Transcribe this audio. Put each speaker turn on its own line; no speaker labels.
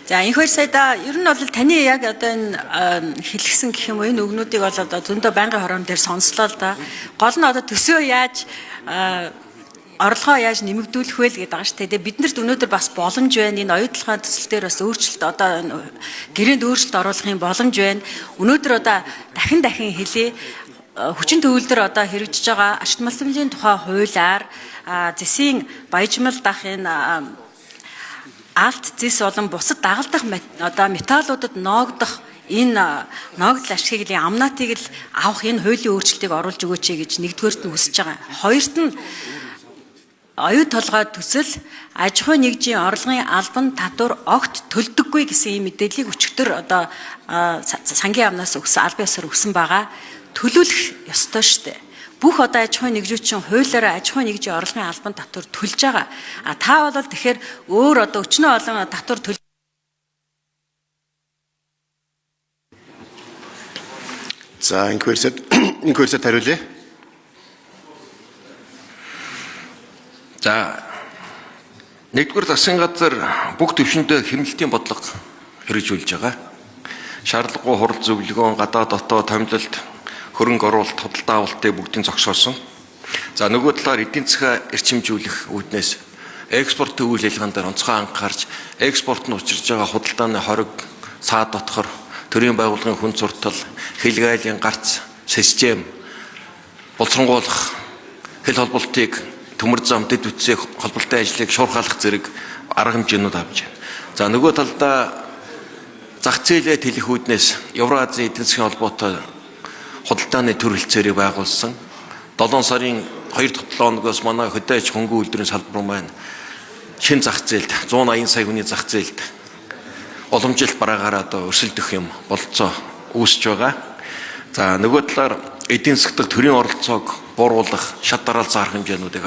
За энэ хоёр сайда ер нь бол таны яг одоо энэ хэлгсэн гэх юм уу энэ үгнүүдийг бол одоо зөндөө байнгын хором дээр сонслоо л да. Гол нь одоо төсөө яаж орлогоо яаж нэмэгдүүлэх вэ гэдэг байгаа шүү дээ. Биднэрт өнөөдөр бас боломж байна. Энэ оюутлахын төсөл дээр бас өөрчлөлт одоо гэрээнд өөрчлөлт оруулахын боломж байна. Өнөөдөр одоо дахин хэлье. Хүчин төвлөлдөр одоо хэрэгжиж байгаа ашигт малчмын тухай хуулиар зэсийн баяжмал дах энэ алт зэс болон бусад дагалдах одоо металлуудад ноогдох энэ ноогдол ашиглалын амнаатыг л авах энэ хуулийн өөрчлөлтийг оруулж өгөөч гэж нэгдүгээрт нь хүсэж байгаа. Хоёрт нь оюу толгой төсөл аж ахуйн нэгжийн орлогын албан татвар огт төлдөггүй гэсэн ийм мэдээллийг өчигдөр одоо сангийн яамнаас албан ёсоор өгсөн байгаа. Төлөвлөх ёстой шүү дээ. Бүх одоо аж ахуйн нэгжүүчин хуулиараа аж ахуйн нэгжийн орлогын албан татвар төлж байгаа. Та бол тэгэхээр өөр одоо өчнөө олон татвар төлж.
За инквэрсэд хариулъя.
За нэгдүгээр засгийн газар бүх төвшөндөө хэмнэлтийн бодлого хэрэгжүүлж байгаа. Шаардлагагүй хурал зөвлөгөөн, гадаад дотоод томилолт, хөрөнгө оруулалт, худалдаа авалтыг бүгдийг зогсоосон. За нөгөө талаар эдийн засгаа эрчимжүүлэх үүднээс экспортын үйл ажиллагаан дээр онцгой анхаарч, экспорт нь учирж байгаа худалдааны хориг, саад дотгор, төрийн байгууллагын хүн суртал, хилгайлын гарц, систем боловсронгуулах, хэл холболтыг төмөр зам дэд үтсийн холболтын ажлыг шуурхайлах зэрэг арга хэмжээнүүд авч байна. За нөгөө талдаа зах зээлээ тэлэх үүднээс Евразийн эдийн засгийн холбоотой худалдааны төр хэлцээрийг байгуулсан. 7 сарын 2 дахь 7 хоногоос манай хөдөөж хөнгөн үйлдвэрийн салбар маань шинэ зах зээлд 180 сая хүний зах зээлд уламжилт бараагаар одоо өрсөлдөх юм болцоо үүсэж байгаа. За нөгөө талаар эдийн засгт төрийн оролцоог бууруулах шат дараалсан арга хэмжээнүүдийг